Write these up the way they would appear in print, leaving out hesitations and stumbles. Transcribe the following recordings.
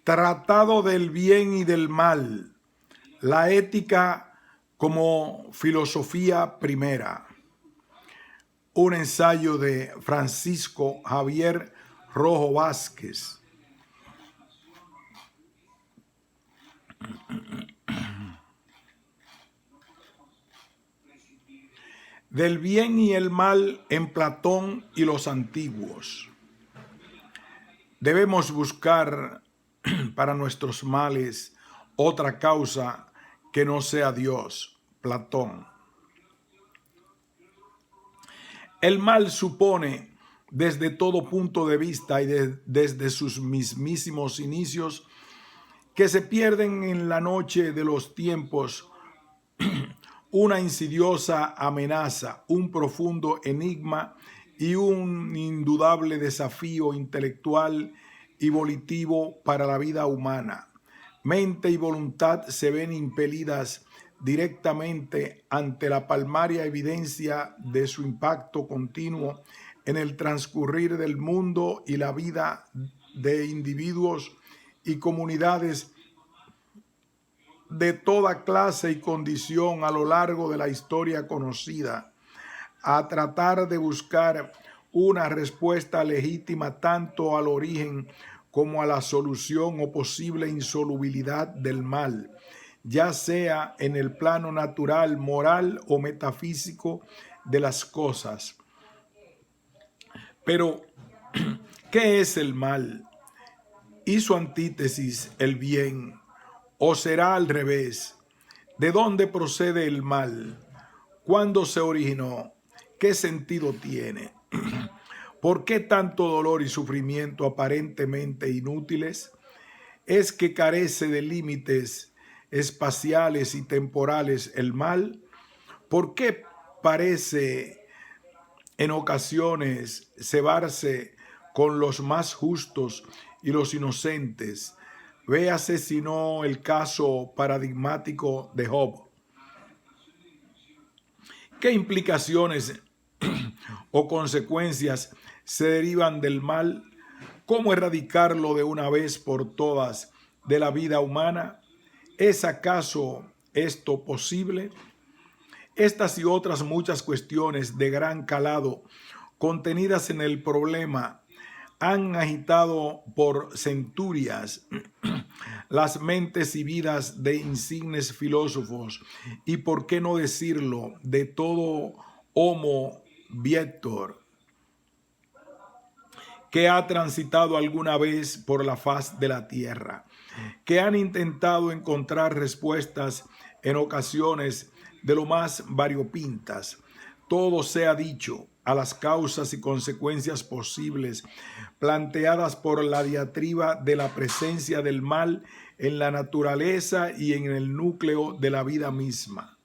Tratado del bien y del mal. La ética como filosofía primera. Un ensayo de Francisco Javier Rojo Vázquez. Del bien y el mal en Platón y los antiguos. Debemos buscar para nuestros males otra causa que no sea Dios. Platón. El mal supone, desde todo punto de vista y desde sus mismísimos inicios, que se pierden en la noche de los tiempos una insidiosa amenaza, un profundo enigma y un indudable desafío intelectual y volitivo para la vida humana. Mente y voluntad se ven impelidas directamente ante la palmaria evidencia de su impacto continuo en el transcurrir del mundo y la vida de individuos y comunidades de toda clase y condición a lo largo de la historia conocida, a tratar de buscar una respuesta legítima tanto al origen como a la solución o posible insolubilidad del mal, ya sea en el plano natural, moral o metafísico de las cosas. Pero, ¿qué es el mal? Y su antítesis, el bien. ¿O será al revés? ¿De dónde procede el mal? ¿Cuándo se originó? ¿Qué sentido tiene? ¿Por qué tanto dolor y sufrimiento aparentemente inútiles? ¿Es que carece de límites espaciales y temporales el mal? ¿Por qué parece en ocasiones cebarse con los más justos y los inocentes? Véase si no el caso paradigmático de Job. ¿Qué implicaciones o consecuencias se derivan del mal? ¿Cómo erradicarlo de una vez por todas de la vida humana? ¿Es acaso esto posible? Estas y otras muchas cuestiones de gran calado contenidas en el problema han agitado por centurias las mentes y vidas de insignes filósofos y, por qué no decirlo, de todo Homo Viector que ha transitado alguna vez por la faz de la tierra, que han intentado encontrar respuestas en ocasiones de lo más variopintas. Todo sea dicho a las causas y consecuencias posibles planteadas por la diatriba de la presencia del mal en la naturaleza y en el núcleo de la vida misma.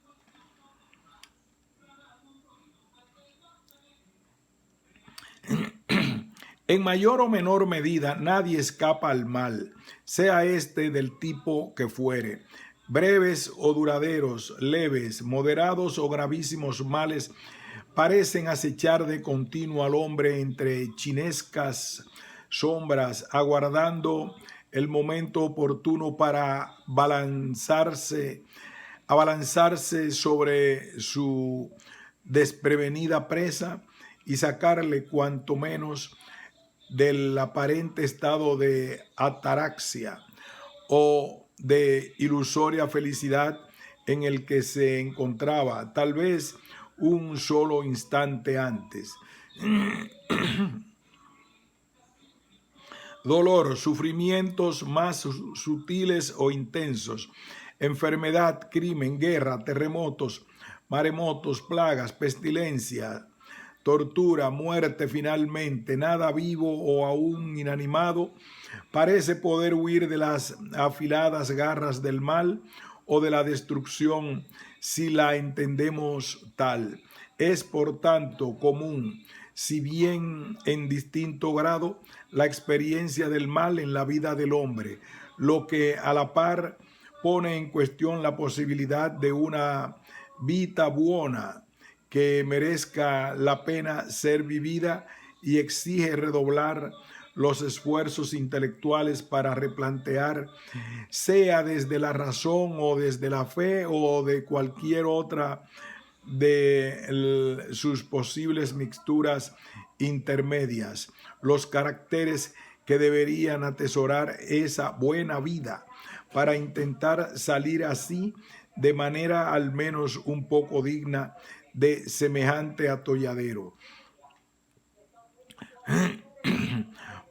En mayor o menor medida, nadie escapa al mal, sea este del tipo que fuere. Breves o duraderos, leves, moderados o gravísimos males parecen acechar de continuo al hombre entre chinescas sombras, aguardando el momento oportuno para abalanzarse sobre su desprevenida presa y sacarle cuanto menos del aparente estado de ataraxia o de ilusoria felicidad en el que se encontraba, tal vez un solo instante antes. Dolor, sufrimientos más sutiles o intensos, enfermedad, crimen, guerra, terremotos, maremotos, plagas, pestilencia, tortura, muerte finalmente, nada vivo o aún inanimado parece poder huir de las afiladas garras del mal o de la destrucción si la entendemos tal. Es por tanto común, si bien en distinto grado, la experiencia del mal en la vida del hombre, lo que a la par pone en cuestión la posibilidad de una vita buona que merezca la pena ser vivida y exige redoblar los esfuerzos intelectuales para replantear, sea desde la razón o desde la fe o de cualquier otra de sus posibles mixturas intermedias, los caracteres que deberían atesorar esa buena vida para intentar salir así de manera al menos un poco digna de semejante atolladero.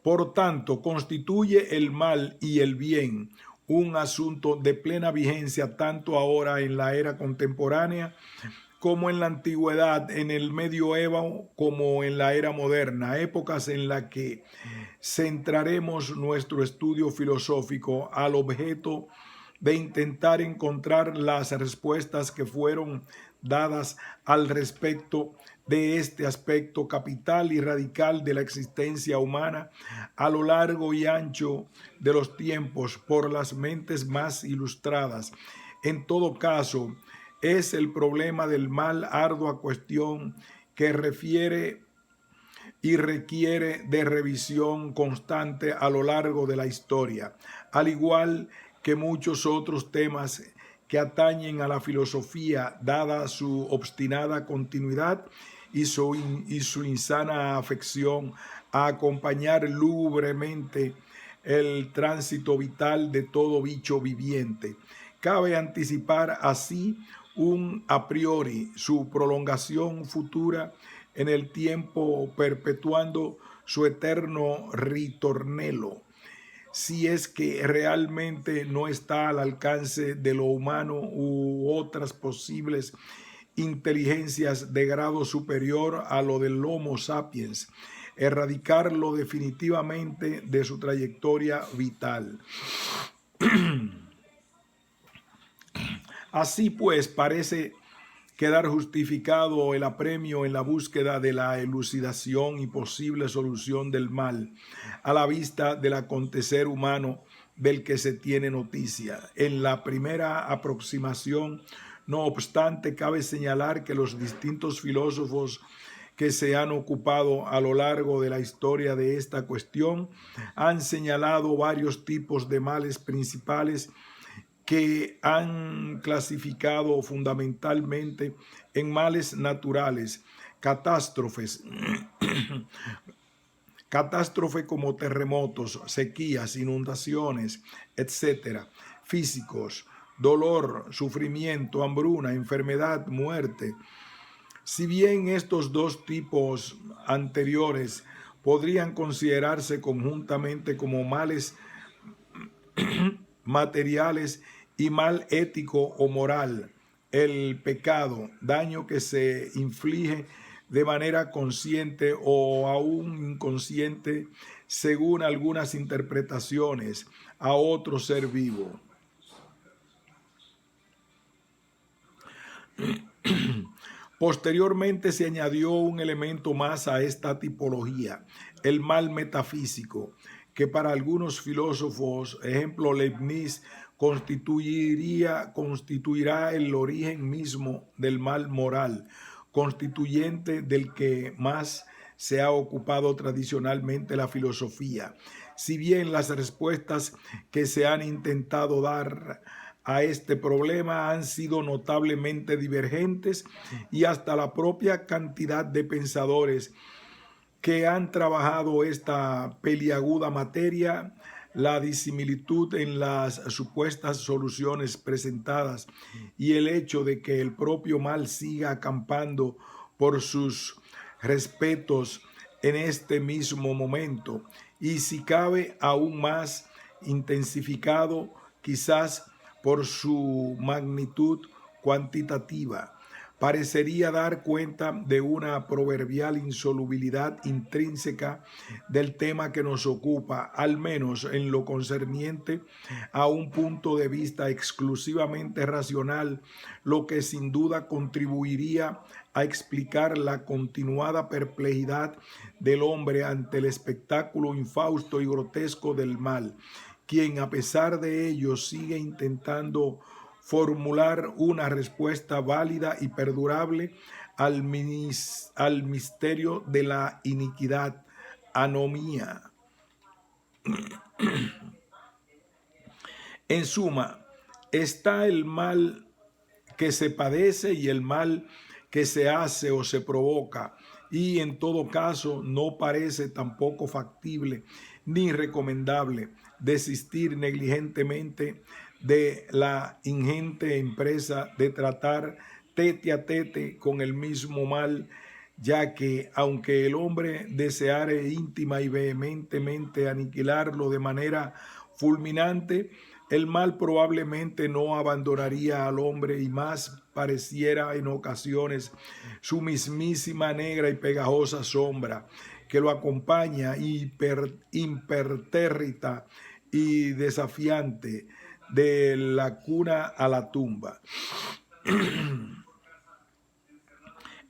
Por tanto, constituye el mal y el bien un asunto de plena vigencia tanto ahora en la era contemporánea como en la antigüedad, en el medioevo, como en la era moderna, épocas en las que centraremos nuestro estudio filosófico al objeto de intentar encontrar las respuestas que fueron dadas al respecto de este aspecto capital y radical de la existencia humana a lo largo y ancho de los tiempos por las mentes más ilustradas. En todo caso, es el problema del mal ardua cuestión que refiere y requiere de revisión constante a lo largo de la historia, al igual que muchos otros temas que atañen a la filosofía, dada su obstinada continuidad y su insana afección a acompañar lúgubremente el tránsito vital de todo bicho viviente. Cabe anticipar así un a priori su prolongación futura en el tiempo, perpetuando su eterno ritornello, si es que realmente no está al alcance de lo humano u otras posibles inteligencias de grado superior a lo del Homo sapiens, erradicarlo definitivamente de su trayectoria vital. Así pues, parece quedar justificado el apremio en la búsqueda de la elucidación y posible solución del mal a la vista del acontecer humano del que se tiene noticia. En la primera aproximación, no obstante, cabe señalar que los distintos filósofos que se han ocupado a lo largo de la historia de esta cuestión han señalado varios tipos de males principales que han clasificado fundamentalmente en males naturales, catástrofes, catástrofe como terremotos, sequías, inundaciones, etcétera, físicos, dolor, sufrimiento, hambruna, enfermedad, muerte. Si bien estos dos tipos anteriores podrían considerarse conjuntamente como males materiales y mal ético o moral, el pecado, daño que se inflige de manera consciente o aún inconsciente, según algunas interpretaciones, a otro ser vivo. Posteriormente se añadió un elemento más a esta tipología, el mal metafísico, que para algunos filósofos, ejemplo Leibniz, constituirá el origen mismo del mal moral, constituyente del que más se ha ocupado tradicionalmente la filosofía. Si bien las respuestas que se han intentado dar a este problema han sido notablemente divergentes y hasta la propia cantidad de pensadores que han trabajado esta peliaguda materia, la disimilitud en las supuestas soluciones presentadas y el hecho de que el propio mal siga acampando por sus respetos en este mismo momento y si cabe aún más intensificado quizás por su magnitud cuantitativa, parecería dar cuenta de una proverbial insolubilidad intrínseca del tema que nos ocupa, al menos en lo concerniente a un punto de vista exclusivamente racional, lo que sin duda contribuiría a explicar la continuada perplejidad del hombre ante el espectáculo infausto y grotesco del mal, quien a pesar de ello sigue intentando formular una respuesta válida y perdurable al misterio de la iniquidad, anomía. En suma, está el mal que se padece y el mal que se hace o se provoca, y en todo caso no parece tampoco factible ni recomendable desistir negligentemente de la ingente empresa de tratar tete a tete con el mismo mal, ya que aunque el hombre deseare íntima y vehementemente aniquilarlo de manera fulminante, el mal probablemente no abandonaría al hombre y más pareciera en ocasiones su mismísima negra y pegajosa sombra que lo acompaña impertérrita y desafiante de la cuna a la tumba.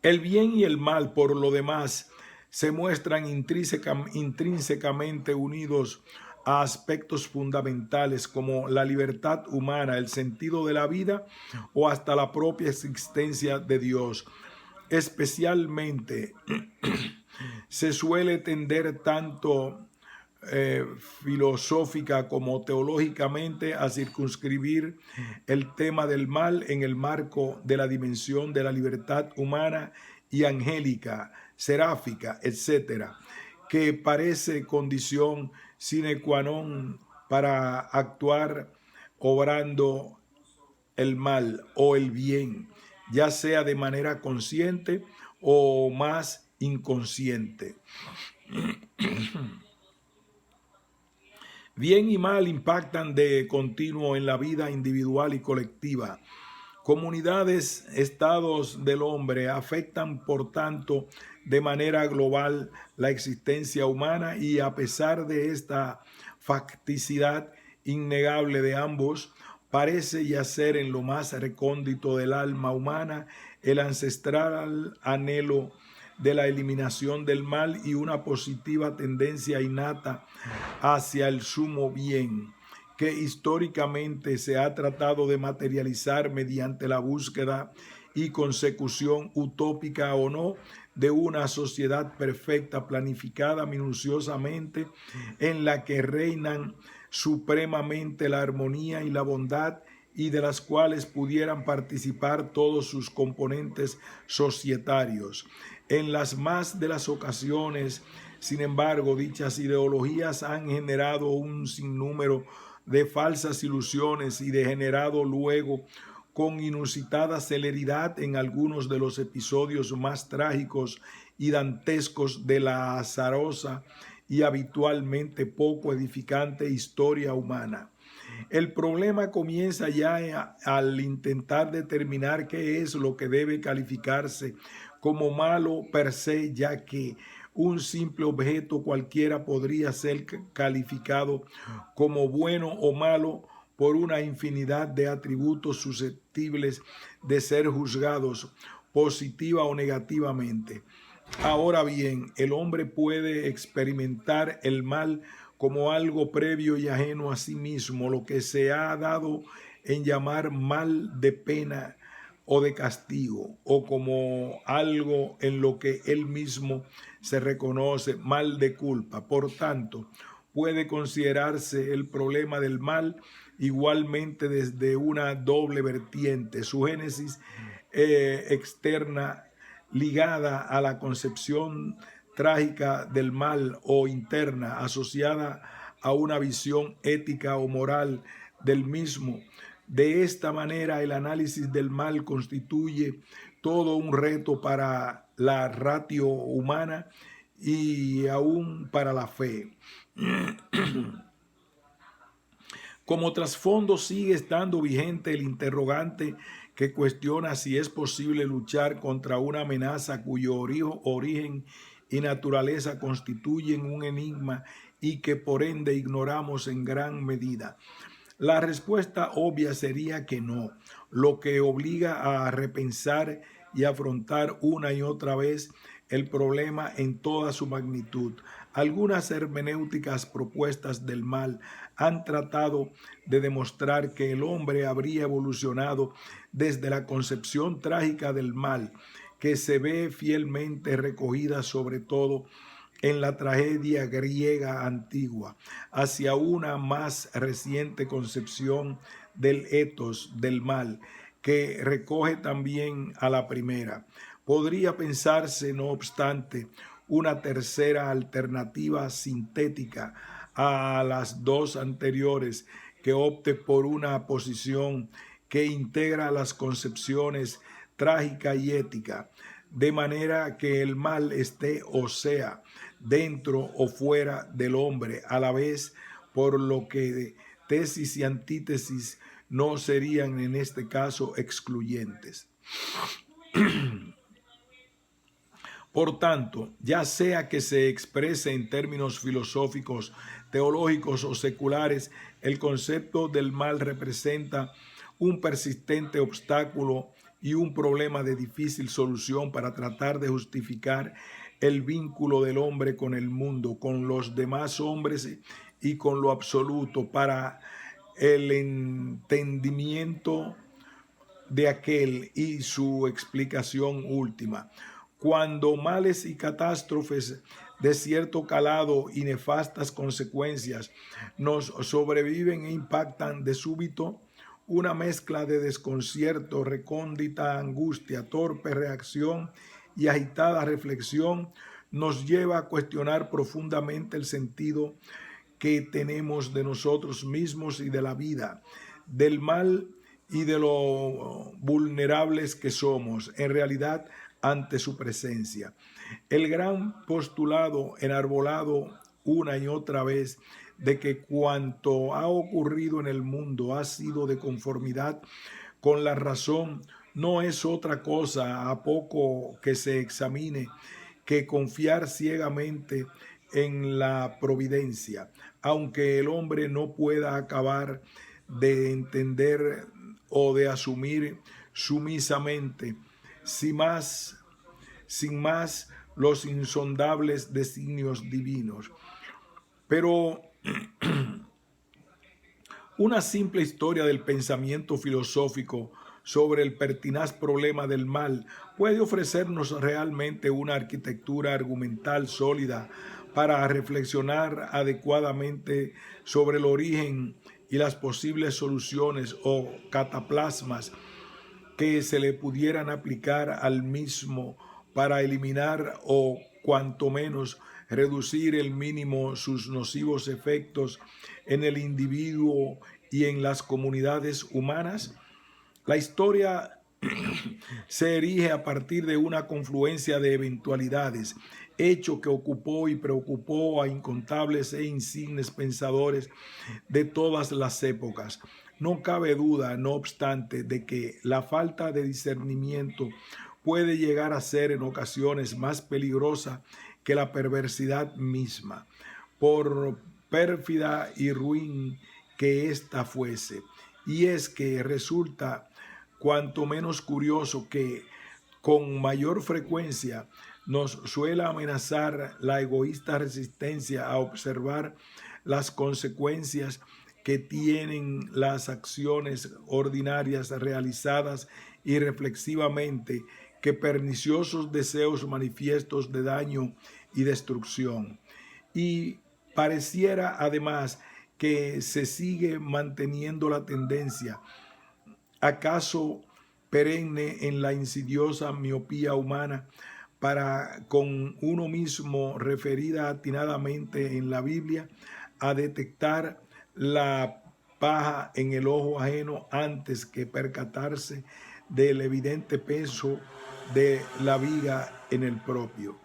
El bien y el mal, por lo demás, se muestran intrínsecamente unidos a aspectos fundamentales como la libertad humana, el sentido de la vida o hasta la propia existencia de Dios. Especialmente se suele tender tanto filosófica como teológicamente a circunscribir el tema del mal en el marco de la dimensión de la libertad humana y angélica, seráfica, etcétera, que parece condición sine qua non para actuar obrando el mal o el bien, ya sea de manera consciente o más inconsciente. Bien y mal impactan de continuo en la vida individual y colectiva. Comunidades, estados del hombre afectan, por tanto, de manera global la existencia humana y a pesar de esta facticidad innegable de ambos, parece yacer en lo más recóndito del alma humana el ancestral anhelo de la eliminación del mal y una positiva tendencia innata hacia el sumo bien, que históricamente se ha tratado de materializar mediante la búsqueda y consecución utópica o no de una sociedad perfecta, planificada minuciosamente, en la que reinan supremamente la armonía y la bondad y de las cuales pudieran participar todos sus componentes societarios. En las más de las ocasiones, sin embargo, dichas ideologías han generado un sinnúmero de falsas ilusiones y degenerado luego con inusitada celeridad en algunos de los episodios más trágicos y dantescos de la azarosa y habitualmente poco edificante historia humana. El problema comienza ya al intentar determinar qué es lo que debe calificarse como malo per se, ya que un simple objeto cualquiera podría ser calificado como bueno o malo por una infinidad de atributos susceptibles de ser juzgados positiva o negativamente. Ahora bien, el hombre puede experimentar el mal como algo previo y ajeno a sí mismo, lo que se ha dado en llamar mal de pena o de castigo, o como algo en lo que él mismo se reconoce mal de culpa. Por tanto, puede considerarse el problema del mal igualmente desde una doble vertiente, su génesis externa ligada a la concepción trágica del mal o interna asociada a una visión ética o moral del mismo. De esta manera, el análisis del mal constituye todo un reto para la ratio humana y aún para la fe. Como trasfondo sigue estando vigente el interrogante que cuestiona si es posible luchar contra una amenaza cuyo origen y naturaleza constituyen un enigma y que por ende ignoramos en gran medida. La respuesta obvia sería que no, lo que obliga a repensar y afrontar una y otra vez el problema en toda su magnitud. Algunas hermenéuticas propuestas del mal han tratado de demostrar que el hombre habría evolucionado desde la concepción trágica del mal, que se ve fielmente recogida sobre todo en la tragedia griega antigua, hacia una más reciente concepción del etos del mal, que recoge también a la primera. Podría pensarse, no obstante, una tercera alternativa sintética a las dos anteriores, que opte por una posición que integra las concepciones trágica y ética, de manera que el mal esté o sea dentro o fuera del hombre a la vez, por lo que tesis y antítesis no serían en este caso excluyentes. Por tanto, ya sea que se exprese en términos filosóficos, teológicos o seculares, el concepto del mal representa un persistente obstáculo y un problema de difícil solución para tratar de justificar el vínculo del hombre con el mundo, con los demás hombres y con lo absoluto, para el entendimiento de aquel y su explicación última. Cuando males y catástrofes de cierto calado y nefastas consecuencias nos sobreviven e impactan de súbito, una mezcla de desconcierto, recóndita angustia, torpe reacción y agitada reflexión nos lleva a cuestionar profundamente el sentido que tenemos de nosotros mismos y de la vida, del mal y de lo vulnerables que somos en realidad ante su presencia. El gran postulado enarbolado una y otra vez de que cuanto ha ocurrido en el mundo ha sido de conformidad con la razón no es otra cosa, a poco que se examine, que confiar ciegamente en la providencia, aunque el hombre no pueda acabar de entender o de asumir sumisamente, sin más los insondables designios divinos. Pero una simple historia del pensamiento filosófico sobre el pertinaz problema del mal puede ofrecernos realmente una arquitectura argumental sólida para reflexionar adecuadamente sobre el origen y las posibles soluciones o cataplasmas que se le pudieran aplicar al mismo para eliminar o cuanto menos reducir el mínimo sus nocivos efectos en el individuo y en las comunidades humanas. La historia se erige a partir de una confluencia de eventualidades, hecho que ocupó y preocupó a incontables e insignes pensadores de todas las épocas. No cabe duda, no obstante, de que la falta de discernimiento puede llegar a ser en ocasiones más peligrosa que la perversidad misma, por pérfida y ruin que ésta fuese. Y es que resulta cuanto menos curioso que con mayor frecuencia nos suele amenazar la egoísta resistencia a observar las consecuencias que tienen las acciones ordinarias realizadas irreflexivamente, que perniciosos deseos manifiestos de daño y destrucción. Y pareciera además que se sigue manteniendo la tendencia, acaso perenne, en la insidiosa miopía humana para con uno mismo, referida atinadamente en la Biblia, a detectar la paja en el ojo ajeno antes que percatarse del evidente peso de la viga en el propio.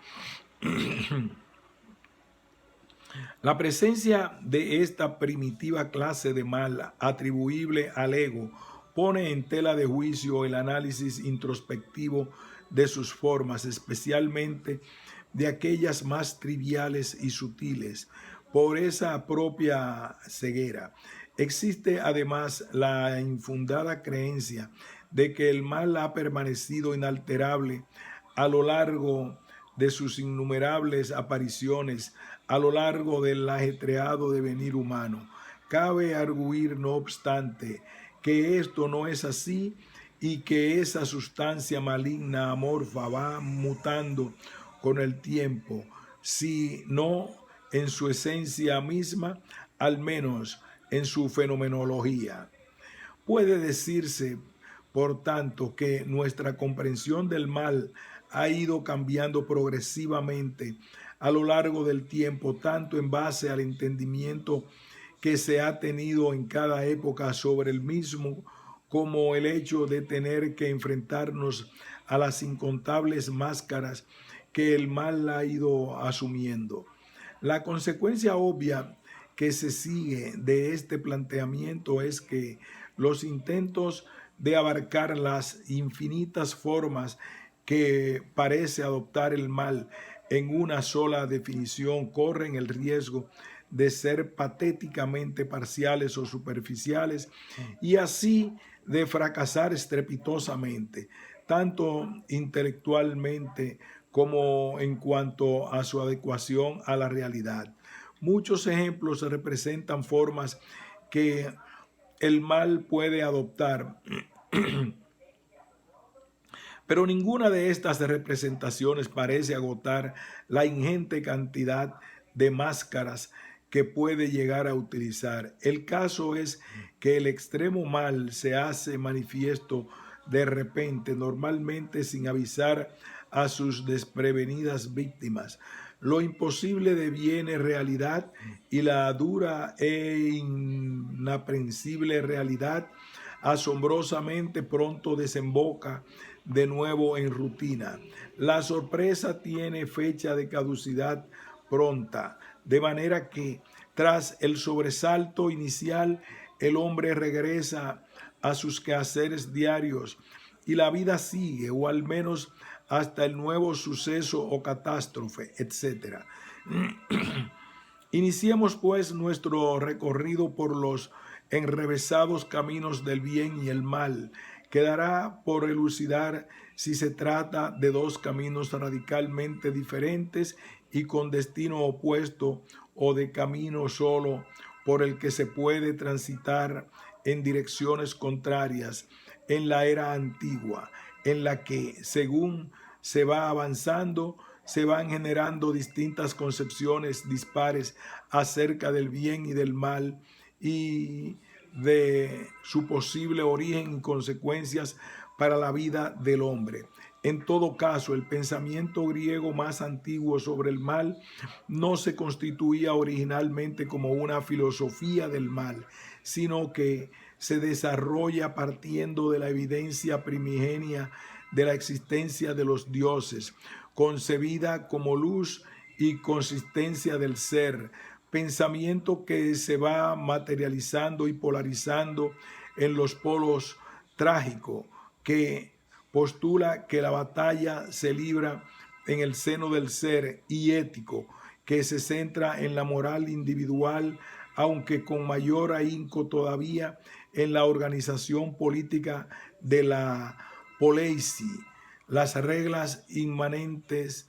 La presencia de esta primitiva clase de mal atribuible al ego pone en tela de juicio el análisis introspectivo de sus formas, especialmente de aquellas más triviales y sutiles, por esa propia ceguera. Existe además la infundada creencia de que el mal ha permanecido inalterable a lo largo de sus innumerables apariciones, a lo largo del ajetreado devenir humano. Cabe arguir, no obstante, que esto no es así y que esa sustancia maligna amorfa va mutando con el tiempo, si no en su esencia misma, al menos en su fenomenología. Puede decirse, por tanto, que nuestra comprensión del mal ha ido cambiando progresivamente a lo largo del tiempo, tanto en base al entendimiento que se ha tenido en cada época sobre el mismo, como el hecho de tener que enfrentarnos a las incontables máscaras que el mal ha ido asumiendo. La consecuencia obvia que se sigue de este planteamiento es que los intentos de abarcar las infinitas formas que parece adoptar el mal en una sola definición corren el riesgo de ser patéticamente parciales o superficiales y así de fracasar estrepitosamente, tanto intelectualmente como en cuanto a su adecuación a la realidad. Muchos ejemplos representan formas que el mal puede adoptar, pero ninguna de estas representaciones parece agotar la ingente cantidad de máscaras que puede llegar a utilizar. El caso es que el extremo mal se hace manifiesto de repente, normalmente sin avisar a sus desprevenidas víctimas. Lo imposible deviene realidad y la dura e inaprensible realidad asombrosamente pronto desemboca de nuevo en rutina. La sorpresa tiene fecha de caducidad pronta, de manera que tras el sobresalto inicial el hombre regresa a sus quehaceres diarios y la vida sigue, o al menos hasta el nuevo suceso o catástrofe, etc. Iniciemos pues nuestro recorrido por los enrevesados caminos del bien y el mal. Quedará por elucidar si se trata de dos caminos radicalmente diferentes y con destino opuesto o de camino solo por el que se puede transitar en direcciones contrarias en la era antigua, en la que, según se va avanzando, se van generando distintas concepciones dispares acerca del bien y del mal y de su posible origen y consecuencias para la vida del hombre. En todo caso, el pensamiento griego más antiguo sobre el mal no se constituía originalmente como una filosofía del mal, sino que se desarrolla partiendo de la evidencia primigenia de la existencia de los dioses, concebida como luz y consistencia del ser, pensamiento que se va materializando y polarizando en los polos trágicos, que postula que la batalla se libra en el seno del ser, y ético, que se centra en la moral individual, aunque con mayor ahínco todavía en la organización política de la poleisi, las reglas inmanentes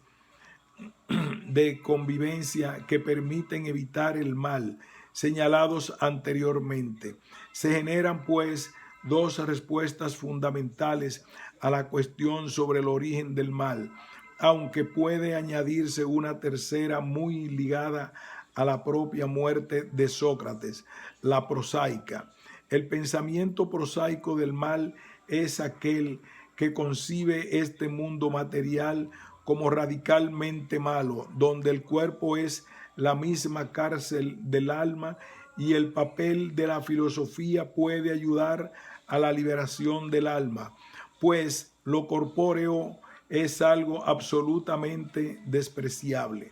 de convivencia que permiten evitar el mal señalados anteriormente. Se generan pues dos respuestas fundamentales a la cuestión sobre el origen del mal, aunque puede añadirse una tercera muy ligada a la propia muerte de Sócrates, la prosaica. El pensamiento prosaico del mal es aquel que concibe este mundo material como radicalmente malo, donde el cuerpo es la misma cárcel del alma y el papel de la filosofía puede ayudar a la liberación del alma, pues lo corpóreo es algo absolutamente despreciable.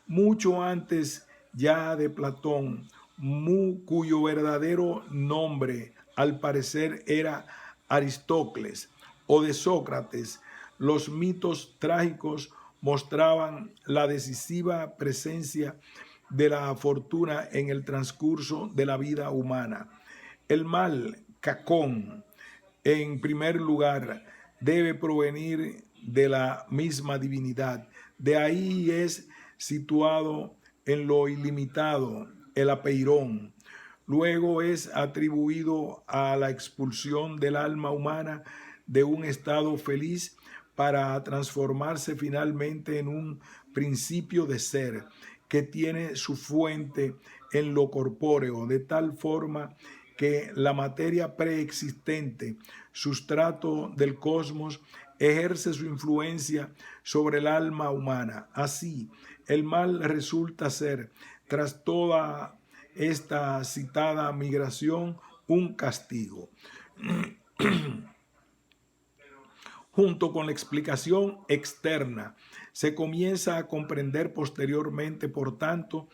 Mucho antes ya de Platón, cuyo verdadero nombre al parecer era Aristócles, o de Sócrates, los mitos trágicos mostraban la decisiva presencia de la fortuna en el transcurso de la vida humana. El mal, Cacón, en primer lugar, debe provenir de la misma divinidad. De ahí es situado en lo ilimitado el apeirón. Luego es atribuido a la expulsión del alma humana de un estado feliz para transformarse finalmente en un principio de ser, que tiene su fuente en lo corpóreo, de tal forma que la materia preexistente, sustrato del cosmos, ejerce su influencia sobre el alma humana. Así, el mal resulta ser, tras toda esta citada migración, un castigo. Junto con la explicación externa, se comienza a comprender posteriormente, por tanto,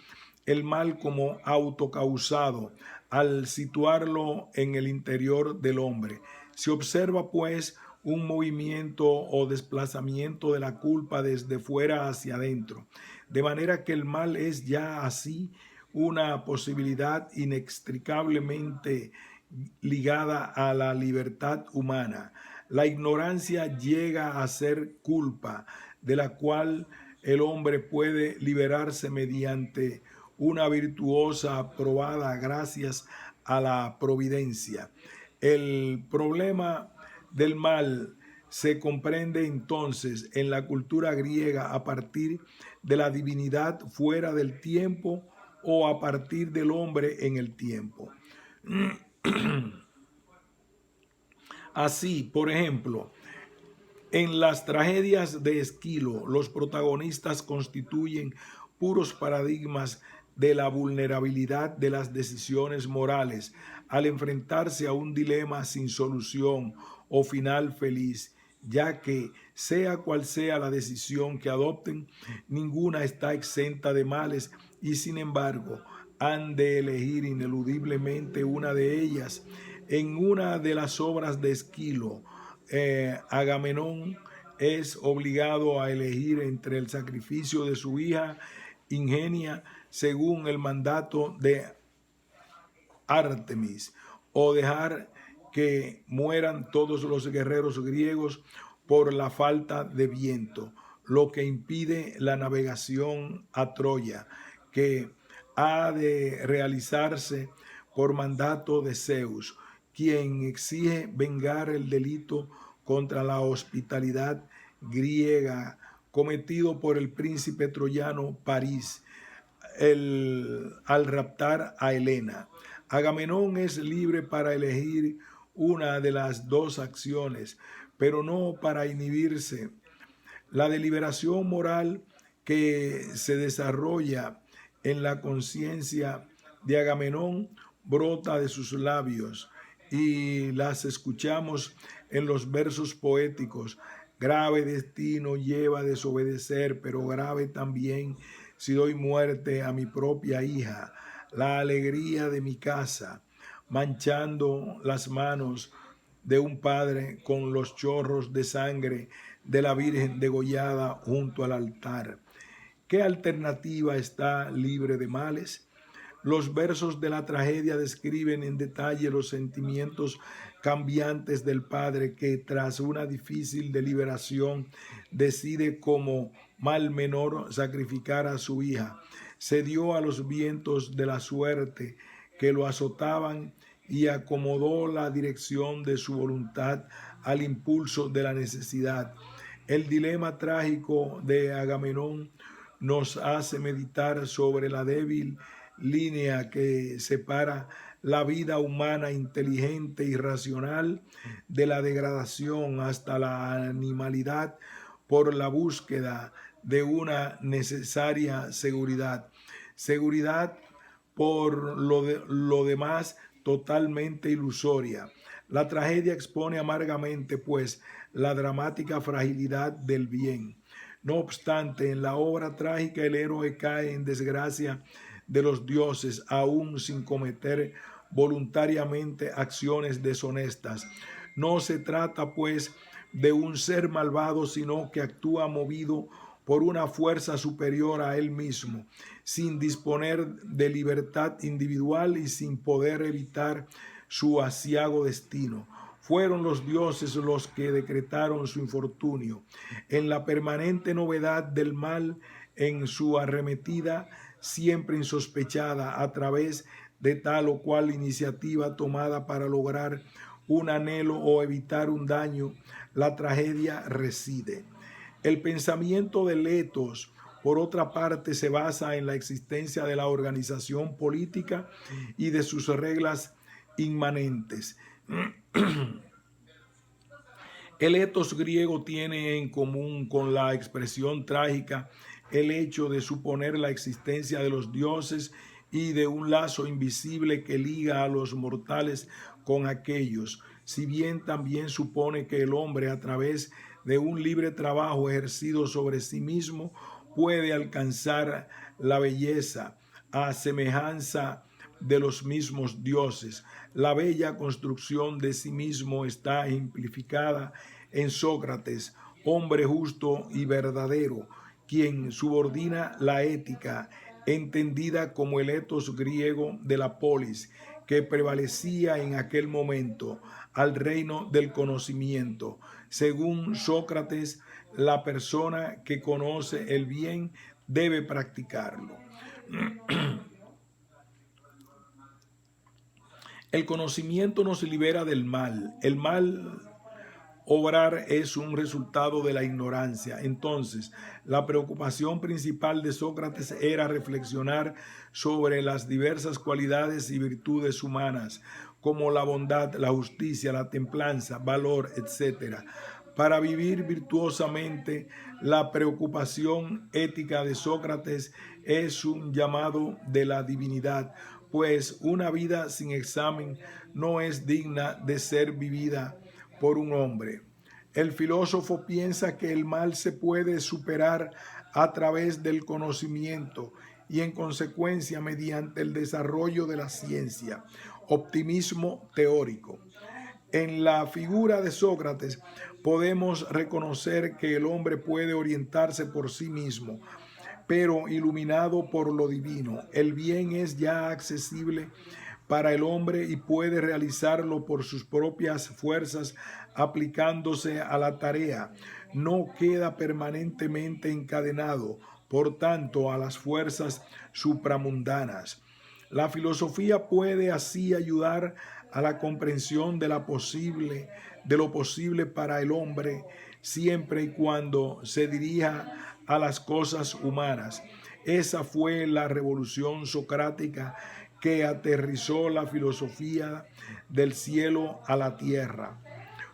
el mal como autocausado, al situarlo en el interior del hombre. Se observa, pues, un movimiento o desplazamiento de la culpa desde fuera hacia adentro, de manera que el mal es ya así una posibilidad inextricablemente ligada a la libertad humana. La ignorancia llega a ser culpa, de la cual el hombre puede liberarse mediante una virtuosa probada gracias a la providencia. El problema del mal se comprende entonces en la cultura griega a partir de la divinidad fuera del tiempo o a partir del hombre en el tiempo. Así, por ejemplo, en las tragedias de Esquilo, los protagonistas constituyen puros paradigmas de la vulnerabilidad de las decisiones morales al enfrentarse a un dilema sin solución o final feliz, ya que, sea cual sea la decisión que adopten, ninguna está exenta de males y, sin embargo, han de elegir ineludiblemente una de ellas. En una de las obras de Esquilo, Agamenón es obligado a elegir entre el sacrificio de su hija Ingenia según el mandato de Artemis, o dejar que mueran todos los guerreros griegos por la falta de viento, lo que impide la navegación a Troya, que ha de realizarse por mandato de Zeus, quien exige vengar el delito contra la hospitalidad griega cometido por el príncipe troyano París al raptar a Helena. Agamenón es libre para elegir una de las dos acciones, pero no para inhibirse. La deliberación moral que se desarrolla en la conciencia de Agamenón brota de sus labios y las escuchamos en los versos poéticos. Grave destino lleva a desobedecer, pero grave también si doy muerte a mi propia hija, la alegría de mi casa, manchando las manos de un padre con los chorros de sangre de la Virgen degollada junto al altar. ¿Qué alternativa está libre de males? Los versos de la tragedia describen en detalle los sentimientos cambiantes del padre que, tras una difícil deliberación, decide como mal menor sacrificar a su hija. Se dio a los vientos de la suerte que lo azotaban y acomodó la dirección de su voluntad al impulso de la necesidad. El dilema trágico de Agamenón nos hace meditar sobre la débil línea que separa la vida humana inteligente y racional de la degradación hasta la animalidad por la búsqueda de una necesaria seguridad. Seguridad por lo demás totalmente ilusoria. La tragedia expone amargamente, pues, la dramática fragilidad del bien. No obstante, en la obra trágica el héroe cae en desgracia de los dioses, aún sin cometer voluntariamente acciones deshonestas. No se trata, pues, de un ser malvado, sino que actúa movido por una fuerza superior a él mismo, sin disponer de libertad individual y sin poder evitar su aciago destino. Fueron los dioses los que decretaron su infortunio. En la permanente novedad del mal, en su arremetida siempre insospechada a través de tal o cual iniciativa tomada para lograr un anhelo o evitar un daño, la tragedia reside. El pensamiento de Letos por otra parte, se basa en la existencia de la organización política y de sus reglas inmanentes. El etos griego tiene en común con la expresión trágica el hecho de suponer la existencia de los dioses y de un lazo invisible que liga a los mortales con aquellos, si bien también supone que el hombre, a través de un libre trabajo ejercido sobre sí mismo, puede alcanzar la belleza a semejanza de los mismos dioses. La bella construcción de sí mismo está ejemplificada en Sócrates, hombre justo y verdadero, quien subordina la ética, entendida como el etos griego de la polis, que prevalecía en aquel momento, al reino del conocimiento. Según Sócrates, la persona que conoce el bien debe practicarlo. El conocimiento nos libera del mal. El mal obrar es un resultado de la ignorancia. Entonces, la preocupación principal de Sócrates era reflexionar sobre las diversas cualidades y virtudes humanas, como la bondad, la justicia, la templanza, valor, etc. Para vivir virtuosamente, la preocupación ética de Sócrates es un llamado de la divinidad, pues una vida sin examen no es digna de ser vivida por un hombre. El filósofo piensa que el mal se puede superar a través del conocimiento y en consecuencia mediante el desarrollo de la ciencia. Optimismo teórico. En la figura de Sócrates podemos reconocer que el hombre puede orientarse por sí mismo, pero iluminado por lo divino. El bien es ya accesible para el hombre y puede realizarlo por sus propias fuerzas aplicándose a la tarea. No queda permanentemente encadenado, por tanto, a las fuerzas supramundanas. La filosofía puede así ayudar a la comprensión de lo posible para el hombre, siempre y cuando se dirija a las cosas humanas. Esa fue la revolución socrática que aterrizó la filosofía del cielo a la tierra.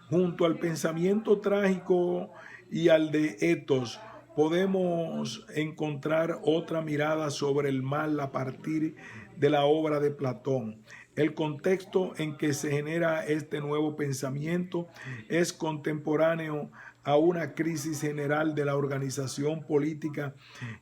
Junto al pensamiento trágico y al de etos, podemos encontrar otra mirada sobre el mal a partir de la obra de Platón. El contexto en que se genera este nuevo pensamiento es contemporáneo a una crisis general de la organización política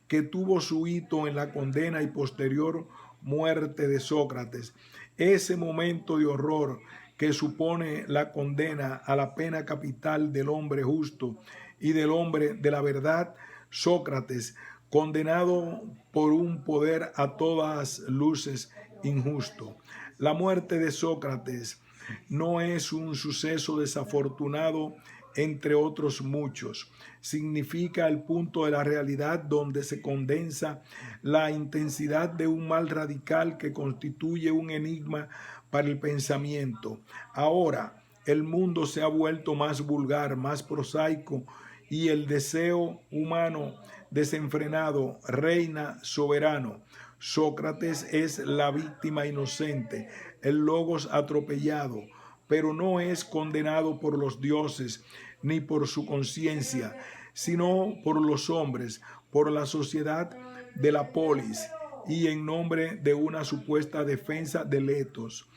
que tuvo su hito en la condena y posterior muerte de Sócrates. Ese momento de horror que supone la condena a la pena capital del hombre justo y del hombre de la verdad, Sócrates, condenado por un poder a todas luces injusto. La muerte de Sócrates no es un suceso desafortunado entre otros muchos. Significa el punto de la realidad donde se condensa la intensidad de un mal radical que constituye un enigma para el pensamiento. Ahora, el mundo se ha vuelto más vulgar, más prosaico, y el deseo humano desenfrenado reina soberano. Sócrates es la víctima inocente, el logos atropellado, pero no es condenado por los dioses ni por su conciencia, sino por los hombres, por la sociedad de la polis y en nombre de una supuesta defensa del etos.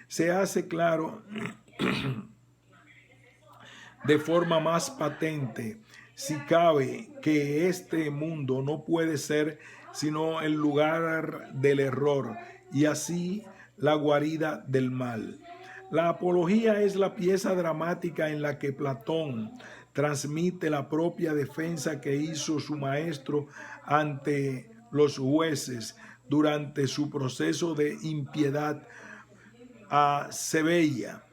Se hace claro de forma más patente, si cabe, que este mundo no puede ser sino el lugar del error y así la guarida del mal. La apología es la pieza dramática en la que Platón transmite la propia defensa que hizo su maestro ante los jueces durante su proceso de impiedad a Sevilla.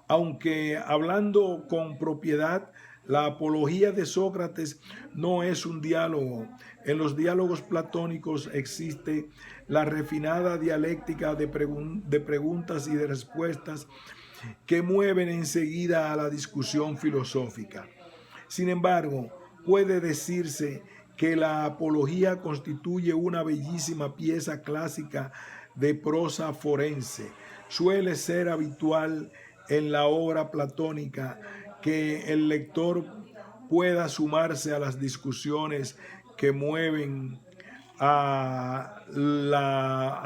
Aunque hablando con propiedad, la apología de Sócrates no es un diálogo. En los diálogos platónicos existe la refinada dialéctica de preguntas y de respuestas que mueven enseguida a la discusión filosófica. Sin embargo, puede decirse que la apología constituye una bellísima pieza clásica de prosa forense. Suele ser habitual en la obra platónica que el lector pueda sumarse a las discusiones que mueven a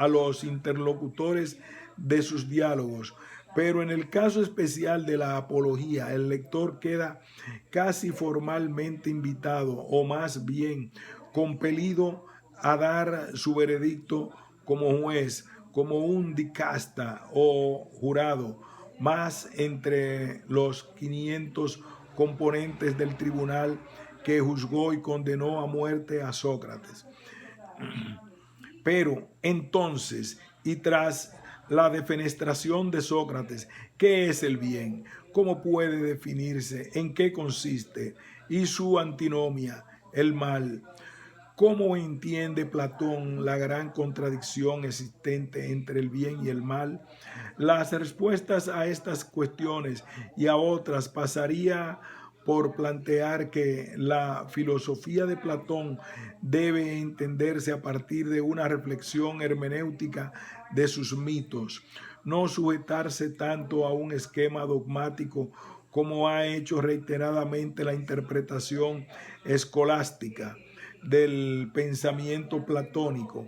los interlocutores de sus diálogos. Pero en el caso especial de la apología, el lector queda casi formalmente invitado, o más bien compelido, a dar su veredicto como juez, como un dicasta o jurado, más entre los 500 componentes del tribunal que juzgó y condenó a muerte a Sócrates. Pero entonces, y tras la defenestración de Sócrates, ¿qué es el bien? ¿Cómo puede definirse? ¿En qué consiste? Y su antinomia, el mal. ¿Cómo entiende Platón la gran contradicción existente entre el bien y el mal? Las respuestas a estas cuestiones y a otras pasaría por plantear que la filosofía de Platón debe entenderse a partir de una reflexión hermenéutica de sus mitos, no sujetarse tanto a un esquema dogmático como ha hecho reiteradamente la interpretación escolástica del pensamiento platónico,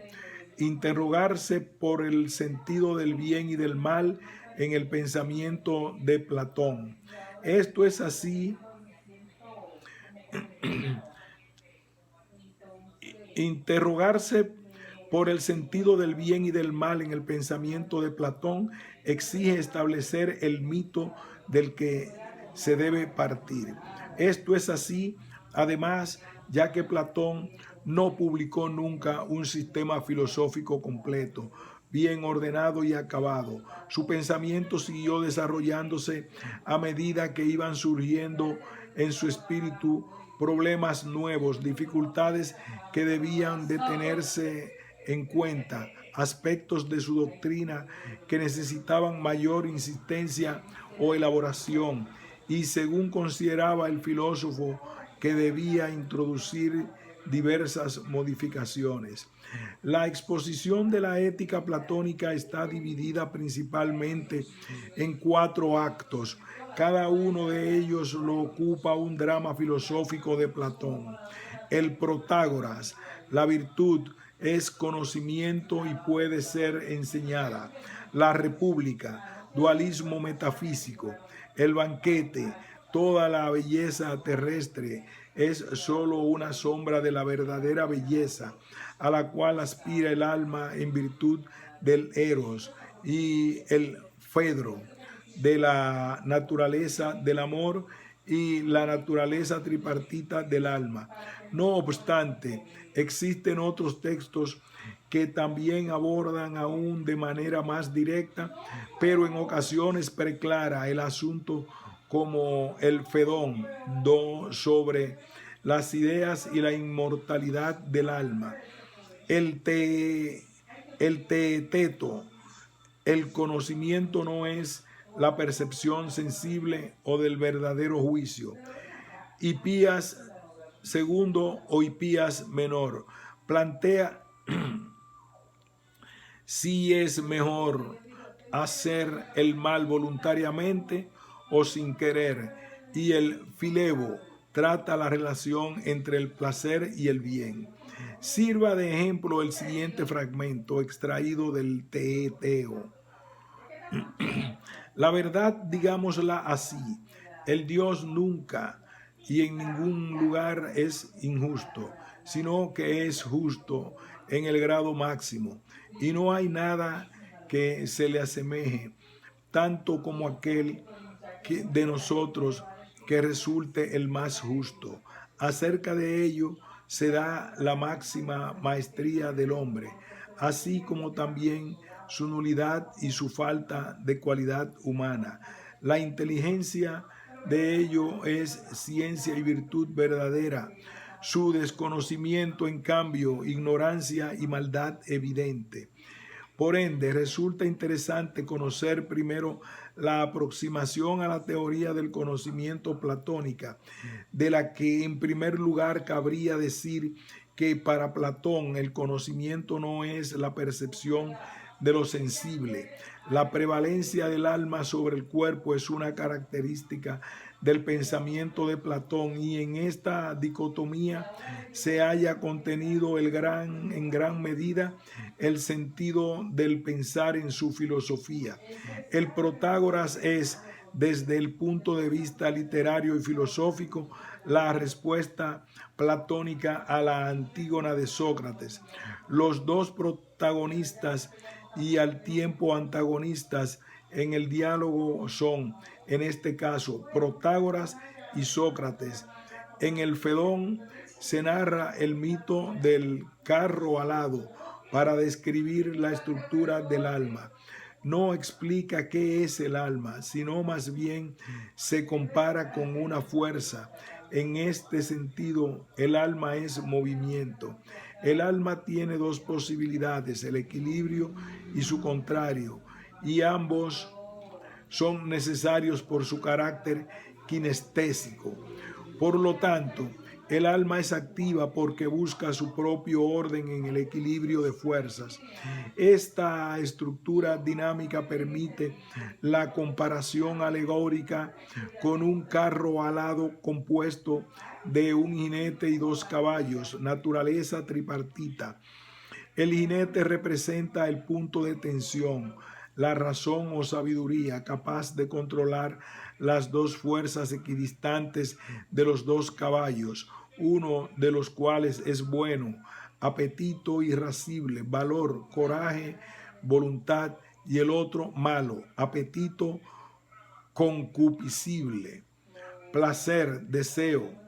interrogarse por el sentido del bien y del mal en el pensamiento de Platón. Esto es así, interrogarse por el sentido del bien y del mal en el pensamiento de Platón exige establecer el mito del que se debe partir. Esto es así, además, ya que Platón no publicó nunca un sistema filosófico completo, bien ordenado y acabado. Su pensamiento siguió desarrollándose a medida que iban surgiendo en su espíritu problemas nuevos, dificultades que debían de tenerse en cuenta, aspectos de su doctrina que necesitaban mayor insistencia o elaboración, y según consideraba el filósofo que debía introducir diversas modificaciones. La exposición de la ética platónica está dividida principalmente en 4 actos. Cada uno de ellos lo ocupa un drama filosófico de Platón. El Protágoras, la virtud es conocimiento y puede ser enseñada. La República, dualismo metafísico. El banquete, toda la belleza terrestre es sólo una sombra de la verdadera belleza a la cual aspira el alma en virtud del eros, y el Fedro, de la naturaleza del amor y la naturaleza tripartita del alma. No obstante, existen otros textos que también abordan aún de manera más directa, pero en ocasiones preclara el asunto, como el Fedón sobre las ideas y la inmortalidad del alma, el teeteto, el conocimiento no es la percepción sensible o del verdadero juicio. Hipías segundo o Hipías menor plantea si es mejor hacer el mal voluntariamente o sin querer, y el Filebo trata la relación entre el placer y el bien. Sirva de ejemplo el siguiente fragmento extraído del Teeteo. La verdad, digámosla así, el Dios nunca y en ningún lugar es injusto, sino que es justo en el grado máximo, y no hay nada que se le asemeje, tanto como aquel de nosotros que resulte el más justo. Acerca de ello se da la máxima maestría del hombre, así como también su nulidad y su falta de cualidad humana. La inteligencia de ello es ciencia y virtud verdadera, su desconocimiento, en cambio, ignorancia y maldad evidente. Por ende, resulta interesante conocer primero la aproximación a la teoría del conocimiento platónica, de la que en primer lugar cabría decir que para Platón el conocimiento no es la percepción de lo sensible. La prevalencia del alma sobre el cuerpo es una característica del pensamiento de Platón, y en esta dicotomía se halla contenido en gran medida el sentido del pensar en su filosofía. El Protágoras es, desde el punto de vista literario y filosófico, la respuesta platónica a la Antígona de Sócrates. Los dos protagonistas y al tiempo antagonistas en el diálogo son, en este caso, Protágoras y Sócrates. En el Fedón se narra el mito del carro alado para describir la estructura del alma. No explica qué es el alma, sino más bien se compara con una fuerza. En este sentido, el alma es movimiento. El alma tiene dos posibilidades, el equilibrio y su contrario, y ambos son necesarios por su carácter kinestésico. Por lo tanto, el alma es activa porque busca su propio orden en el equilibrio de fuerzas. Esta estructura dinámica permite la comparación alegórica con un carro alado compuesto de un jinete y dos caballos, naturaleza tripartita. El jinete representa el punto de tensión, la razón o sabiduría capaz de controlar las dos fuerzas equidistantes de los dos caballos, uno de los cuales es bueno, apetito irascible, valor, coraje, voluntad, y el otro malo, apetito concupiscible, placer, deseo.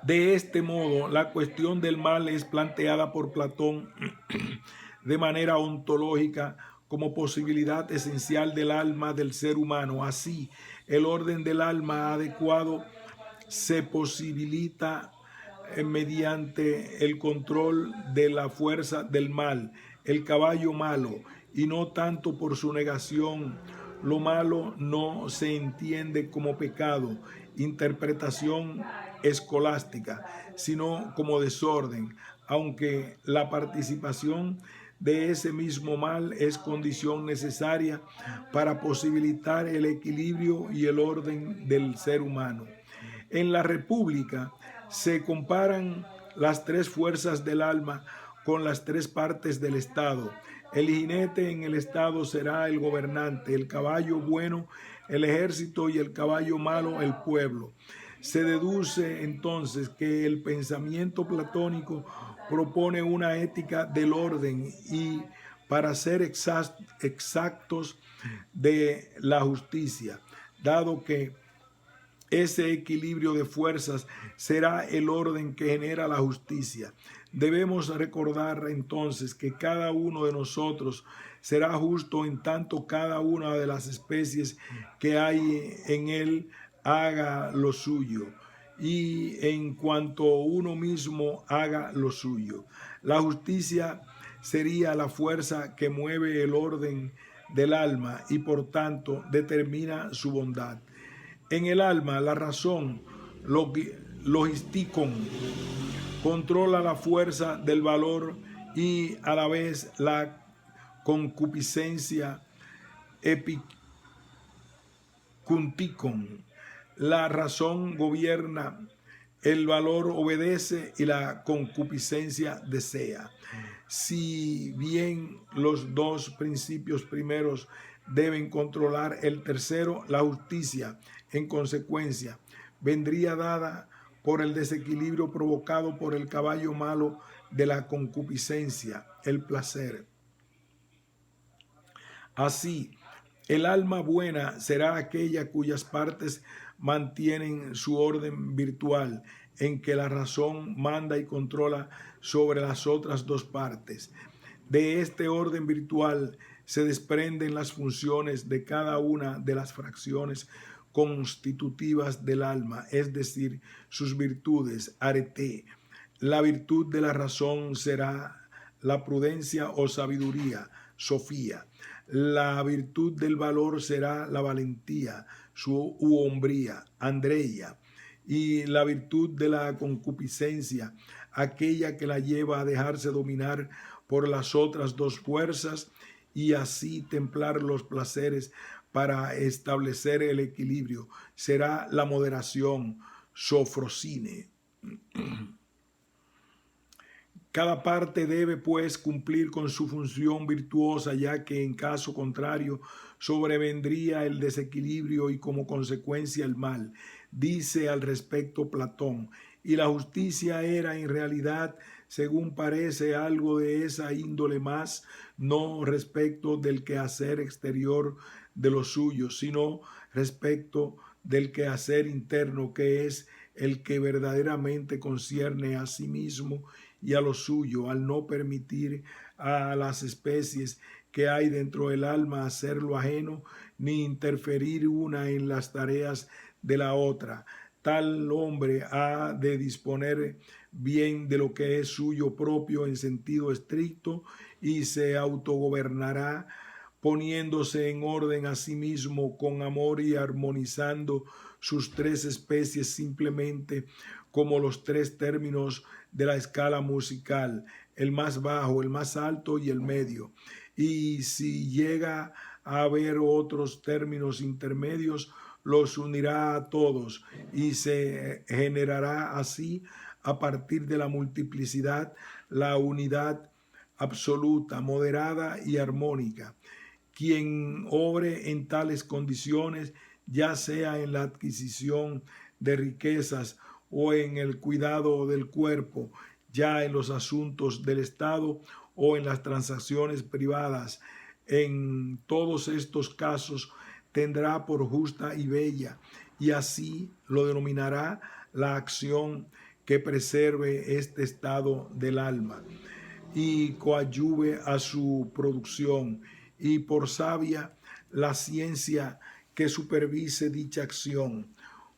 De este modo, la cuestión del mal es planteada por Platón de manera ontológica como posibilidad esencial del alma del ser humano. Así, el orden del alma adecuado se posibilita mediante el control de la fuerza del mal, el caballo malo, y no tanto por su negación. Lo malo no se entiende como pecado, interpretación escolástica, sino como desorden, aunque la participación de ese mismo mal es condición necesaria para posibilitar el equilibrio y el orden del ser humano. En la República se comparan las tres fuerzas del alma con las tres partes del Estado. El jinete en el Estado será el gobernante, el caballo bueno el ejército y el caballo malo el pueblo. Se deduce entonces que el pensamiento platónico propone una ética del orden y, para ser exactos, de la justicia, dado que ese equilibrio de fuerzas será el orden que genera la justicia. Debemos recordar entonces que cada uno de nosotros será justo en tanto cada una de las especies que hay en él haga lo suyo, y en cuanto uno mismo haga lo suyo. La justicia sería la fuerza que mueve el orden del alma y por tanto determina su bondad. En el alma, la razón, logisticon, controla la fuerza del valor y a la vez la concupiscencia, epicunticon. La razón gobierna, el valor obedece y la concupiscencia desea. Si bien los dos principios primeros deben controlar el tercero, la justicia, en consecuencia, vendría dada por el desequilibrio provocado por el caballo malo de la concupiscencia, el placer. Así, el alma buena será aquella cuyas partes mantienen su orden virtual, en que la razón manda y controla sobre las otras dos partes. De este orden virtual se desprenden las funciones de cada una de las fracciones constitutivas del alma, es decir, sus virtudes, arete, La virtud de la razón será la prudencia o sabiduría, Sofía. La virtud del valor será la valentía, u hombría, Andrea. Y la virtud de la concupiscencia, aquella que la lleva a dejarse dominar por las otras dos fuerzas y así templar los placeres para establecer el equilibrio, será la moderación, Sofrosine. Cada parte debe, pues, cumplir con su función virtuosa, ya que en caso contrario sobrevendría el desequilibrio y como consecuencia el mal. Dice al respecto Platón, y la justicia era en realidad, según parece, algo de esa índole más, no respecto del quehacer exterior de los suyos, sino respecto del quehacer interno, que es el que verdaderamente concierne a sí mismo y a lo suyo, al no permitir a las especies que hay dentro del alma hacerlo ajeno, ni interferir una en las tareas de la otra. Tal hombre ha de disponer bien de lo que es suyo propio en sentido estricto y se autogobernará poniéndose en orden a sí mismo con amor y armonizando sus tres especies simplemente como los tres términos de la escala musical, el más bajo, el más alto y el medio. Y si llega a haber otros términos intermedios, los unirá a todos y se generará así, a partir de la multiplicidad, la unidad absoluta, moderada y armónica. Quien obre en tales condiciones, ya sea en la adquisición de riquezas o en el cuidado del cuerpo, ya en los asuntos del Estado o en las transacciones privadas, en todos estos casos tendrá por justa y bella, y así lo denominará la acción que preserve este estado del alma y coadyuve a su producción, y por sabia la ciencia que supervise dicha acción.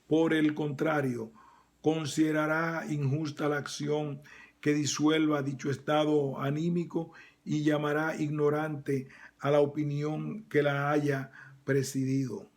Por el contrario, considerará injusta la acción que disuelva dicho estado anímico y llamará ignorante a la opinión que la haya presidido.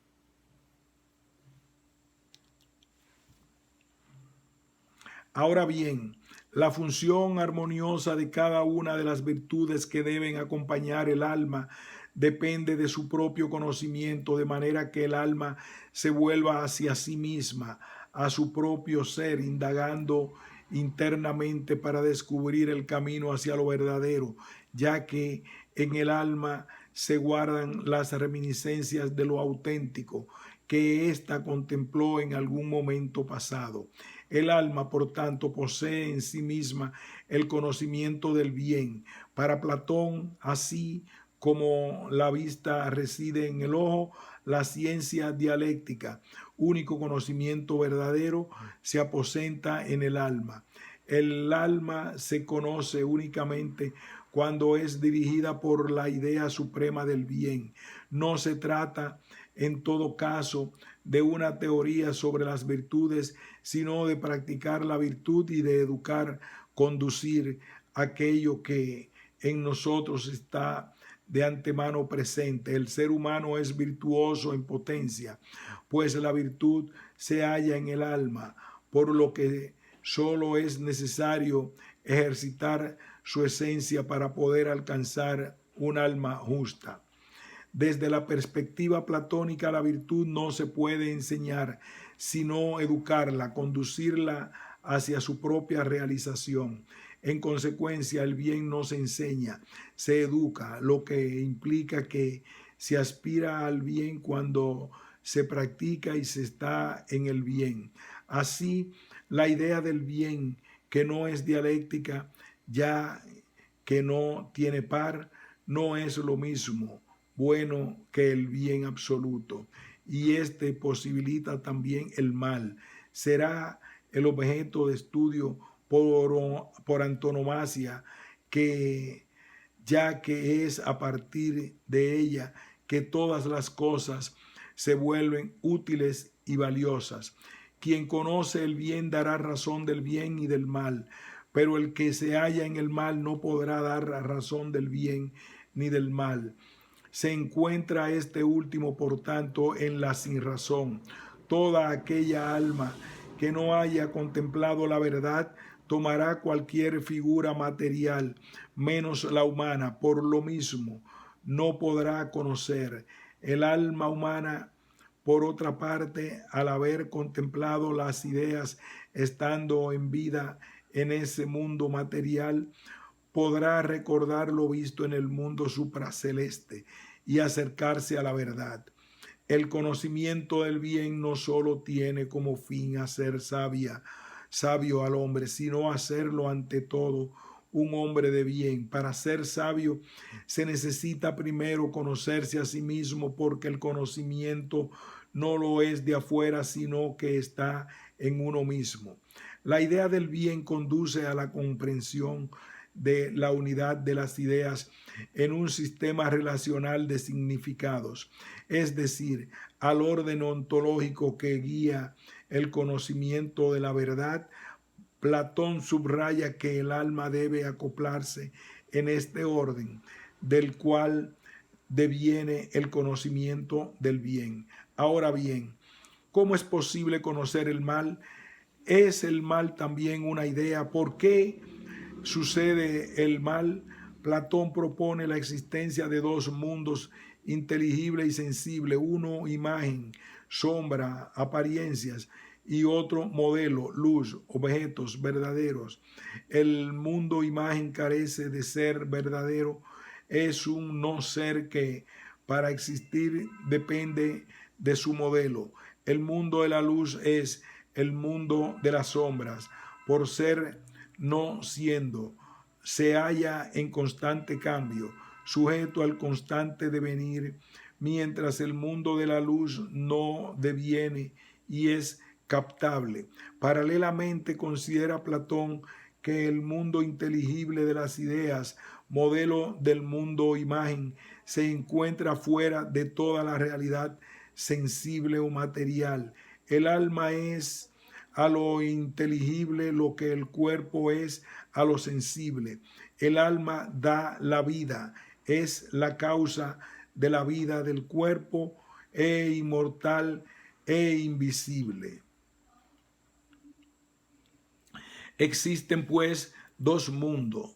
Ahora bien, la función armoniosa de cada una de las virtudes que deben acompañar el alma depende de su propio conocimiento, de manera que el alma se vuelva hacia sí misma, a su propio ser, indagando internamente para descubrir el camino hacia lo verdadero, ya que en el alma se guardan las reminiscencias de lo auténtico que ésta contempló en algún momento pasado. El alma, por tanto, posee en sí misma el conocimiento del bien. Para Platón, así como la vista reside en el ojo, la ciencia dialéctica, único conocimiento verdadero, se aposenta en el alma. El alma se conoce únicamente cuando es dirigida por la idea suprema del bien. No se trata, en todo caso, de una teoría sobre las virtudes, sino de practicar la virtud y de educar, conducir aquello que en nosotros está de antemano presente. El ser humano es virtuoso en potencia, pues la virtud se halla en el alma, por lo que solo es necesario ejercitar su esencia para poder alcanzar un alma justa. Desde la perspectiva platónica, la virtud no se puede enseñar, sino educarla, conducirla hacia su propia realización. En consecuencia, el bien no se enseña, se educa, lo que implica que se aspira al bien cuando se practica y se está en el bien. Así, la idea del bien, que no es dialéctica, ya que no tiene par, no es lo mismo bueno que el bien absoluto, y este posibilita también el mal. Será el objeto de estudio por antonomasia, que ya que es a partir de ella que todas las cosas se vuelven útiles y valiosas. Quien conoce el bien dará razón del bien y del mal, pero el que se halla en el mal no podrá dar razón del bien ni del mal. Se encuentra este último, por tanto, en la sinrazón. Toda aquella alma que no haya contemplado la verdad tomará cualquier figura material, menos la humana. Por lo mismo, no podrá conocer. El alma humana, por otra parte, al haber contemplado las ideas estando en vida en ese mundo material, podrá recordar lo visto en el mundo supraceleste y acercarse a la verdad. El conocimiento del bien no solo tiene como fin hacer sabio al hombre, sino hacerlo ante todo un hombre de bien. Para ser sabio se necesita primero conocerse a sí mismo, porque el conocimiento no lo es de afuera, sino que está en uno mismo. La idea del bien conduce a la comprensión de la unidad de las ideas en un sistema relacional de significados, es decir, al orden ontológico que guía el conocimiento de la verdad. Platón subraya que el alma debe acoplarse en este orden, del cual deviene el conocimiento del bien. Ahora bien, ¿cómo es posible conocer el mal? ¿Es el mal también una idea? ¿Por qué sucede el mal? Platón propone la existencia de dos mundos, inteligible y sensible, uno imagen, sombra, apariencias, y otro modelo, luz, objetos verdaderos. El mundo imagen carece de ser verdadero, es un no ser que para existir depende de su modelo. El mundo de la luz es el mundo de las sombras, por ser no siendo, se halla en constante cambio, sujeto al constante devenir, mientras el mundo de la luz no deviene y es captable. Paralelamente considera Platón que el mundo inteligible de las ideas, modelo del mundo imagen, se encuentra fuera de toda la realidad sensible o material. El alma es a lo inteligible lo que el cuerpo es a lo sensible. El alma da la vida, es la causa de la vida del cuerpo, inmortal e invisible. Existen pues dos mundos.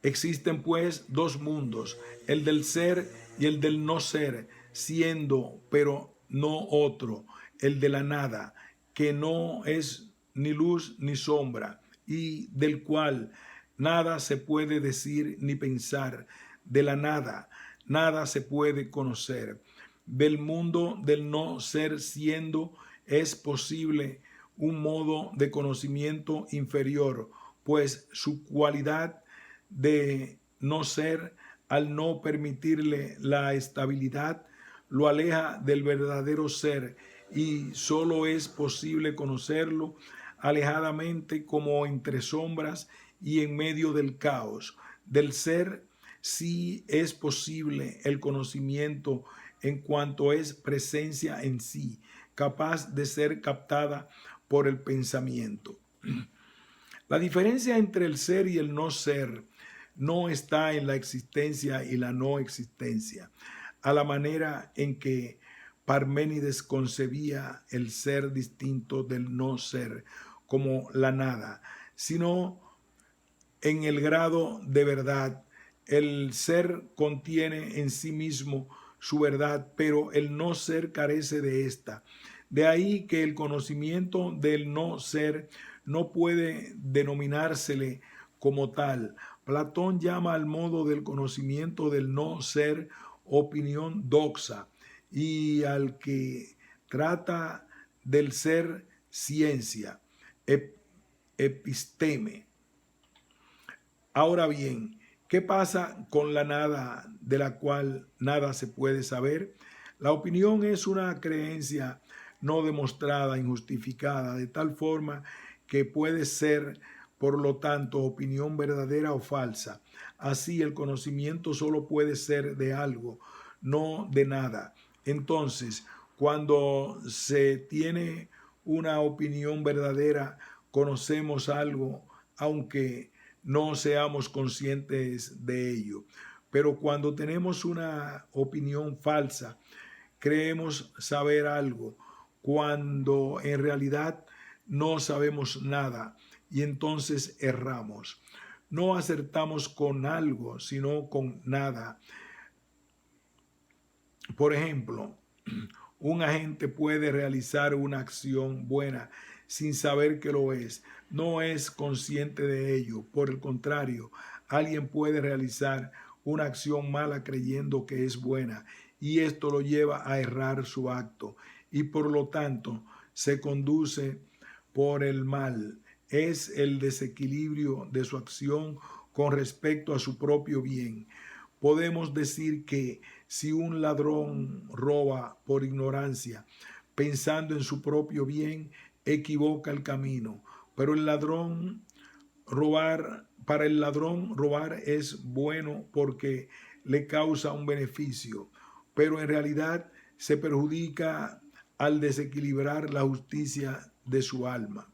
Existen pues dos mundos, el del ser y el del no ser, siendo, pero no otro, el de la nada, que no es ni luz ni sombra, y del cual nada se puede decir ni pensar, de la nada, nada se puede conocer. Del mundo del no ser siendo es posible un modo de conocimiento inferior, pues su cualidad de no ser, al no permitirle la estabilidad, lo aleja del verdadero ser, y solo es posible conocerlo alejadamente, como entre sombras y en medio del caos. Del ser sí es posible el conocimiento en cuanto es presencia en sí, capaz de ser captada por el pensamiento. La diferencia entre el ser y el no ser no está en la existencia y la no existencia, a la manera en que Parménides concebía el ser distinto del no ser, como la nada, sino en el grado de verdad. El ser contiene en sí mismo su verdad, pero el no ser carece de esta. De ahí que el conocimiento del no ser no puede denominársele como tal. Platón llama al modo del conocimiento del no ser opinión doxa, y al que trata del ser ciencia, episteme. Ahora bien, ¿qué pasa con la nada de la cual nada se puede saber? La opinión es una creencia no demostrada, injustificada, de tal forma que puede ser, por lo tanto, opinión verdadera o falsa. Así, el conocimiento solo puede ser de algo, no de nada. Entonces, cuando se tiene una opinión verdadera, conocemos algo aunque no seamos conscientes de ello. Pero cuando tenemos una opinión falsa, creemos saber algo, cuando en realidad no sabemos nada, y entonces erramos. No acertamos con algo, sino con nada. Por ejemplo, un agente puede realizar una acción buena sin saber que lo es. No es consciente de ello. Por el contrario, alguien puede realizar una acción mala creyendo que es buena, y esto lo lleva a errar su acto y por lo tanto se conduce por el mal. Es el desequilibrio de su acción con respecto a su propio bien. Podemos decir que si un ladrón roba por ignorancia, pensando en su propio bien, equivoca el camino. Pero para el ladrón robar es bueno porque le causa un beneficio, pero en realidad se perjudica al desequilibrar la justicia de su alma.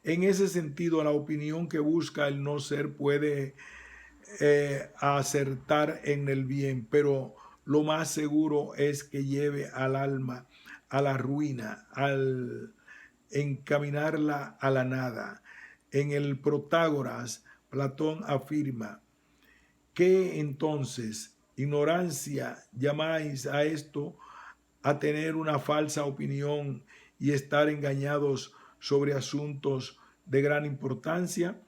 En ese sentido, la opinión que busca el no ser puede acertar en el bien, pero lo más seguro es que lleve al alma a la ruina, al encaminarla a la nada. En el Protágoras, Platón afirma: ¿qué entonces ignorancia llamáis a esto, a tener una falsa opinión y estar engañados sobre asuntos de gran importancia?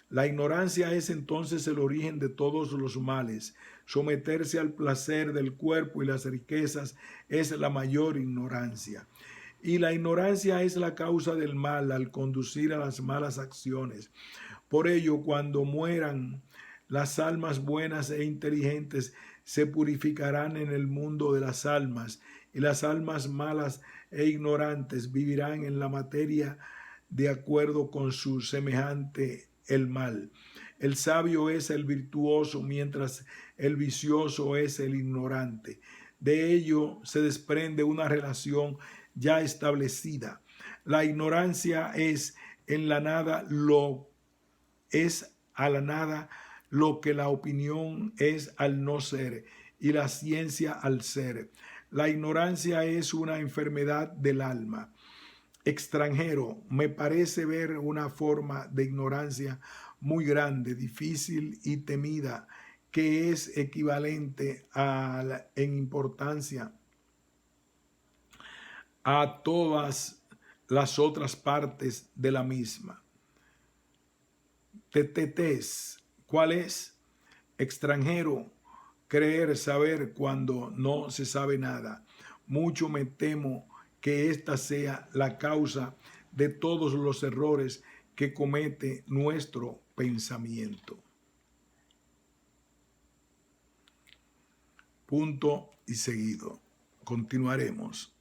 La ignorancia es entonces el origen de todos los males. Someterse al placer del cuerpo y las riquezas es la mayor ignorancia. Y la ignorancia es la causa del mal al conducir a las malas acciones. Por ello, cuando mueran, las almas buenas e inteligentes se purificarán en el mundo de las almas, y las almas malas e ignorantes vivirán en la materia de acuerdo con su semejante el mal. El sabio es el virtuoso, mientras el vicioso es el ignorante. De ello se desprende una relación ya establecida. La ignorancia es en la nada lo es a la nada lo que la opinión es al no ser y la ciencia al ser. La ignorancia es una enfermedad del alma. Extranjero, me parece ver una forma de ignorancia muy grande, difícil y temida, que es equivalente en importancia a todas las otras partes de la misma. Tetetes, ¿cuál es? Extranjero, creer saber cuando no se sabe nada. Mucho me temo que esta sea la causa de todos los errores que comete nuestro pensamiento. Punto y seguido. Continuaremos.